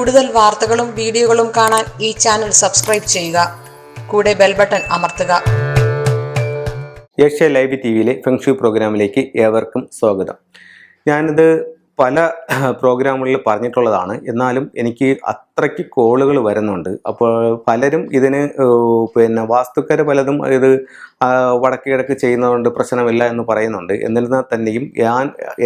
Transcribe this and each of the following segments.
കൂടുതൽ വാർത്തകളും വീഡിയോകളും കാണാൻ ഈ ചാനൽ സബ്സ്ക്രൈബ് ചെയ്യുക. കൂടെ ബെൽ ബട്ടൺ അമർത്തുക. ഏഷ്യ ലൈവ് ടിവിയിലെ ഫെങ്ഷു പ്രോഗ്രാമിലേക്ക് ഏവർക്കും സ്വാഗതം. ഞാനിത് പല പ്രോഗ്രാമുകളിൽ പറഞ്ഞിട്ടുള്ളതാണ്. എന്നാലും എനിക്ക് അത്രയ്ക്ക് കോളുകൾ വരുന്നുണ്ട്. അപ്പോൾ പലരും ഇതിന് വാസ്തുക്കാർ പലതും ഇത് വടക്ക് കിഴക്ക് ചെയ്യുന്നതുകൊണ്ട് പ്രശ്നമില്ല എന്ന് പറയുന്നുണ്ട്. എന്നിരുന്നാൽ തന്നെയും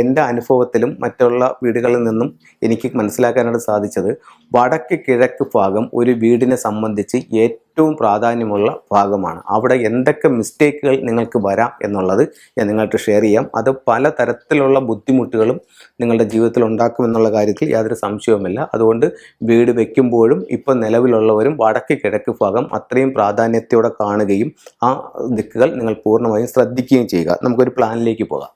എൻ്റെ അനുഭവത്തിലും മറ്റുള്ള വീടുകളിൽ നിന്നും എനിക്ക് മനസ്സിലാക്കാനായിട്ട് സാധിച്ചത് വടക്ക് കിഴക്ക് ഭാഗം ഒരു വീടിനെ സംബന്ധിച്ച് ഏറ്റവും പ്രാധാന്യമുള്ള ഭാഗമാണ്. അവിടെ എന്തൊക്കെ മിസ്റ്റേക്കുകൾ നിങ്ങൾക്ക് വരാം എന്നുള്ളത് ഞാൻ നിങ്ങൾക്ക് ഷെയർ ചെയ്യാം. അത് പല തരത്തിലുള്ള ബുദ്ധിമുട്ടുകളും നിങ്ങളുടെ ജീവിതത്തിൽ ഉണ്ടാക്കുമെന്നുള്ള കാര്യത്തിൽ യാതൊരു സംശയവുമില്ല. അതുകൊണ്ട് വീട് വയ്ക്കുമ്പോഴും ഇപ്പം നിലവിലുള്ളവരും വടക്ക് കിഴക്ക് ഭാഗം അത്രയും പ്രാധാന്യത്തോടെ കാണുകയും ആ ദിക്കുകൾ നിങ്ങൾ പൂർണ്ണമായും ശ്രദ്ധിക്കുകയും ചെയ്യുക. നമുക്കൊരു പ്ലാനിലേക്ക് പോകാം.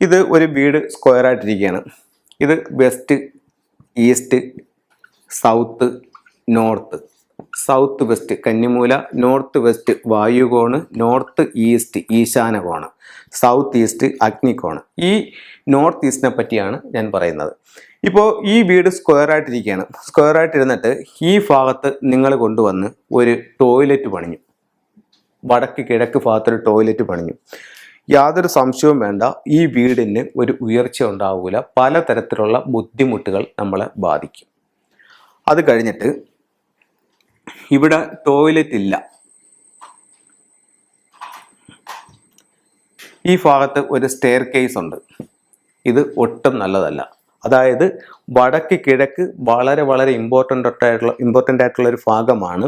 ഇത് ഒരു വീട് സ്ക്വയറായിട്ടിരിക്കുകയാണ്. ഇത് west, east, south, north. South west കന്നിമൂല, നോർത്ത് വെസ്റ്റ് വായുകോണ്, നോർത്ത് ഈസ്റ്റ് ഈശാനകോണ്, സൗത്ത് ഈസ്റ്റ് അഗ്നികോണ്. ഈ നോർത്ത് ഈസ്റ്റിനെ പറ്റിയാണ് ഞാൻ പറയുന്നത്. ഇപ്പോൾ ഈ വീട് സ്ക്വയറായിട്ടിരിക്കുകയാണ്. സ്ക്വയറായിട്ടിരുന്നിട്ട് ഈ ഭാഗത്ത് നിങ്ങൾ കൊണ്ടുവന്ന് ഒരു ടോയ്ലറ്റ് പണിഞ്ഞു. വടക്ക് കിഴക്ക് ഭാഗത്തൊരു ടോയ്ലറ്റ് പണിഞ്ഞു. യാതൊരു സംശയവും വേണ്ട, ഈ വീടിന് ഒരു ഉയർച്ച ഉണ്ടാവില്ല. പലതരത്തിലുള്ള ബുദ്ധിമുട്ടുകൾ നമ്മളെ ബാധിക്കും. അത് കഴിഞ്ഞിട്ട് ഇവിടെ ടോയ്ലറ്റ് ഇല്ല. ഈ ഭാഗത്ത് ഒരു സ്റ്റെയർ കേസ് ഉണ്ട്. ഇത് ഒട്ടും നല്ലതല്ല. അതായത് വടക്ക് കിഴക്ക് വളരെ വളരെ ഇമ്പോർട്ടൻ്റ് ആയിട്ടുള്ള ഒരു ഭാഗമാണ്.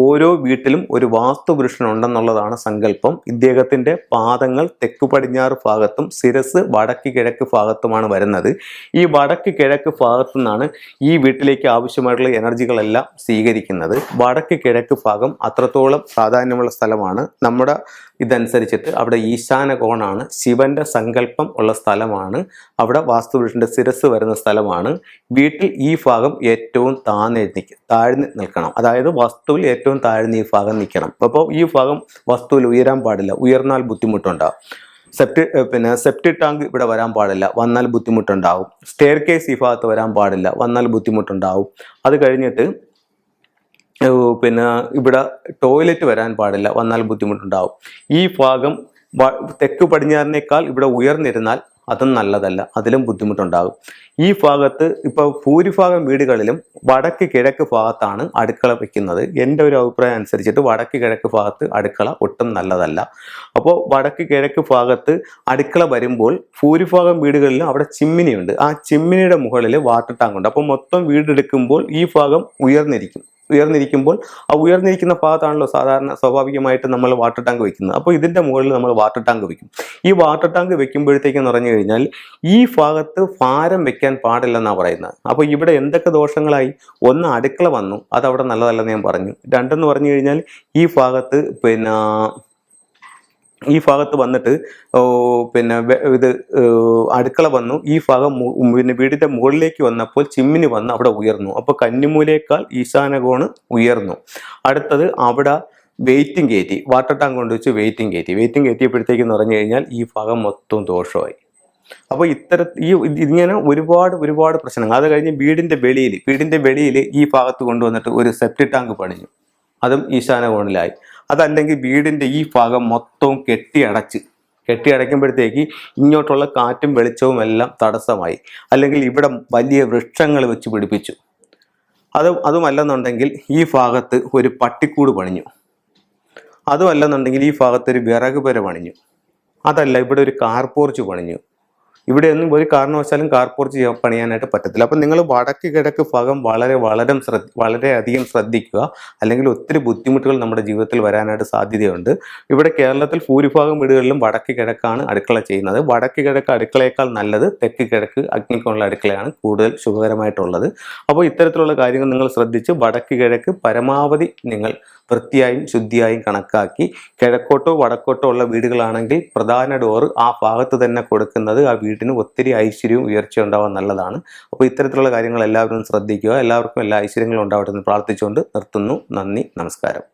ഓരോ വീട്ടിലും ഒരു വാസ്തുപുരുഷനുണ്ടെന്നുള്ളതാണ് സങ്കല്പം. ഇദ്ദേഹത്തിൻ്റെ പാദങ്ങൾ തെക്ക് പടിഞ്ഞാറ് ഭാഗത്തും ശിരസ് വടക്ക് കിഴക്ക് ഭാഗത്തുമാണ് വരുന്നത്. ഈ വടക്ക് കിഴക്ക് ഭാഗത്തു നിന്നാണ് ഈ വീട്ടിലേക്ക് ആവശ്യമായിട്ടുള്ള എനർജികളെല്ലാം സ്വീകരിക്കുന്നത്. വടക്ക് കിഴക്ക് ഭാഗം അത്രത്തോളം പ്രാധാന്യമുള്ള സ്ഥലമാണ്. നമ്മുടെ ഇതനുസരിച്ചിട്ട് അവിടെ ഈശാന കോണാണ്, ശിവന്റെ സങ്കല്പം ഉള്ള സ്ഥലമാണ്. അവിടെ വാസ്തുപുരുഷന്റെ ശിരസ് വരുന്ന സ്ഥലമാണ്. വീട്ടിൽ ഈ ഭാഗം ഏറ്റവും താഴ്ന്ന് നിൽക്കണം. അതായത് വസ്തുവിൽ ഏറ്റവും താഴ്ന്ന് ഈ ഭാഗം നിൽക്കണം. അപ്പോൾ ഈ ഭാഗം വസ്തുവിൽ ഉയരാൻ പാടില്ല. ഉയർന്നാൽ ബുദ്ധിമുട്ടുണ്ടാകും. സെപ്റ്റിക് ടാങ്ക് ഇവിടെ വരാൻ പാടില്ല, വന്നാൽ ബുദ്ധിമുട്ടുണ്ടാവും. സ്റ്റെയർ കേസ് ഈ ഭാഗത്ത് വരാൻ പാടില്ല, വന്നാൽ ബുദ്ധിമുട്ടുണ്ടാവും. അത് കഴിഞ്ഞിട്ട് ഇവിടെ ടോയ്ലറ്റ് വരാൻ പാടില്ല, വന്നാൽ ബുദ്ധിമുട്ടുണ്ടാവും. ഈ ഭാഗം തെക്ക് പടിഞ്ഞാറിനേക്കാൾ ഇവിടെ ഉയർന്നിരുന്നാൽ അതും നല്ലതല്ല, അതിലും ബുദ്ധിമുട്ടുണ്ടാകും. ഈ ഭാഗത്ത് ഇപ്പോൾ ഭൂരിഭാഗം വീടുകളിലും വടക്ക് കിഴക്ക് ഭാഗത്താണ് അടുക്കള വയ്ക്കുന്നത്. എൻ്റെ ഒരു അഭിപ്രായം അനുസരിച്ചിട്ട് വടക്ക് കിഴക്ക് ഭാഗത്ത് അടുക്കള ഒട്ടും നല്ലതല്ല. അപ്പോൾ വടക്ക് കിഴക്ക് ഭാഗത്ത് അടുക്കള വരുമ്പോൾ ഭൂരിഭാഗം വീടുകളിലും അവിടെ ചിമ്മിനിയുണ്ട്. ആ ചിമ്മിനിയുടെ മുകളിൽ വാട്ടർ ടാങ്ക് ഉണ്ട്. അപ്പോൾ മൊത്തം വീടെടുക്കുമ്പോൾ ഈ ഭാഗം ഉയർന്നിരിക്കുമ്പോൾ ആ ഉയർന്നിരിക്കുന്ന ഭാഗത്താണല്ലോ സാധാരണ സ്വാഭാവികമായിട്ട് നമ്മൾ വാട്ടർ ടാങ്ക് വെക്കുന്നത്. അപ്പോൾ ഇതിൻ്റെ മുകളിൽ നമ്മൾ വാട്ടർ ടാങ്ക് വെക്കും. ഈ വാട്ടർ ടാങ്ക് വെക്കുമ്പോഴത്തേക്കെന്ന് പറഞ്ഞു കഴിഞ്ഞാൽ ഈ ഭാഗത്ത് ഭാരം വെക്കാൻ പാടില്ലെന്നാണ് പറയുന്നത്. അപ്പോൾ ഇവിടെ എന്തൊക്കെ ദോഷങ്ങളായി? ഒന്ന്, അടുക്കള വന്നു, അതവിടെ നല്ലതല്ലെന്ന് ഞാൻ പറഞ്ഞു. രണ്ടെന്ന് പറഞ്ഞു കഴിഞ്ഞാൽ ഈ ഭാഗത്ത് വന്നിട്ട് ഇത് അടുക്കള വന്നു, ഈ ഭാഗം വീടിൻ്റെ മുകളിലേക്ക് വന്നപ്പോൾ ചിമ്മിനി വന്ന് അവിടെ ഉയർന്നു. അപ്പോൾ കന്നിമൂലയേക്കാൾ ഈശാനകോണ് ഉയർന്നു. അടുത്തത് അവിടെ വെയിറ്റിംഗ് കയറ്റി, വാട്ടർ ടാങ്ക് കൊണ്ട് വെച്ച് വെയിറ്റിംഗ് കയറ്റിയപ്പോഴത്തേക്കെന്ന് പറഞ്ഞു കഴിഞ്ഞാൽ ഈ ഭാഗം മൊത്തം ദോഷമായി. അപ്പോൾ ഇങ്ങനെ ഒരുപാട് പ്രശ്നങ്ങൾ. അത് കഴിഞ്ഞ് വീടിൻ്റെ വെളിയിൽ ഈ ഭാഗത്ത് കൊണ്ടുവന്നിട്ട് ഒരു സെപ്റ്റിക് ടാങ്ക് പണിഞ്ഞു, അതും ഈശാനകോണിലായി. അതല്ലെങ്കിൽ വീടിൻ്റെ ഈ ഭാഗം മൊത്തവും കെട്ടിയടയ്ക്കുമ്പോഴത്തേക്ക് ഇങ്ങോട്ടുള്ള കാറ്റും വെളിച്ചവും എല്ലാം തടസ്സമായി. അല്ലെങ്കിൽ ഇവിടെ വലിയ വൃക്ഷങ്ങൾ വെച്ച് പിടിപ്പിച്ചു. അതുമല്ലെന്നുണ്ടെങ്കിൽ ഈ ഭാഗത്ത് ഒരു പട്ടിക്കൂട് പണിഞ്ഞു. അതുമല്ലെന്നുണ്ടെങ്കിൽ ഈ ഭാഗത്ത് ഒരു വിറക് പുര പണിഞ്ഞു. അതല്ല, ഇവിടെ ഒരു കാർ പോർച്ച് പണിഞ്ഞു. ഇവിടെയൊന്നും ഒരു കാരണവശാലും കാർ പോർച്ച് പണിയാനായിട്ട് പറ്റത്തില്ല. അപ്പം നിങ്ങൾ വടക്ക് കിഴക്ക് ഭാഗം വളരെയധികം ശ്രദ്ധിക്കുക. അല്ലെങ്കിൽ ഒത്തിരി ബുദ്ധിമുട്ടുകൾ നമ്മുടെ ജീവിതത്തിൽ വരാനായിട്ട് സാധ്യതയുണ്ട്. ഇവിടെ കേരളത്തിൽ ഭൂരിഭാഗം വീടുകളിലും വടക്ക് കിഴക്കാണ് അടുക്കള ചെയ്യുന്നത്. വടക്ക് കിഴക്ക് അടുക്കളയേക്കാൾ നല്ലത് തെക്ക് കിഴക്ക് അഗ്നിക്കുള്ള അടുക്കളയാണ് കൂടുതൽ ശുഭകരമായിട്ടുള്ളത്. അപ്പോൾ ഇത്തരത്തിലുള്ള കാര്യങ്ങൾ നിങ്ങൾ ശ്രദ്ധിച്ച് വടക്ക് കിഴക്ക് പരമാവധി നിങ്ങൾ വൃത്തിയായും ശുദ്ധിയായും കണക്കാക്കി, കിഴക്കോട്ടോ വടക്കോട്ടോ ഉള്ള വീടുകളാണെങ്കിൽ പ്രധാന ഡോറ് ആ ഭാഗത്ത് തന്നെ കൊടുക്കുന്നത് ആ വീടിന് ഒത്തിരി ഐശ്വര്യവും ഉയർച്ചയും ഉണ്ടാവാൻ നല്ലതാണ്. അപ്പോൾ ഇത്തരത്തിലുള്ള കാര്യങ്ങൾ എല്ലാവരും ശ്രദ്ധിക്കുക. എല്ലാവർക്കും എല്ലാ ഐശ്വര്യങ്ങളും ഉണ്ടാവട്ടെ എന്ന് പ്രാർത്ഥിച്ചുകൊണ്ട് നിർത്തുന്നു. നന്ദി, നമസ്കാരം.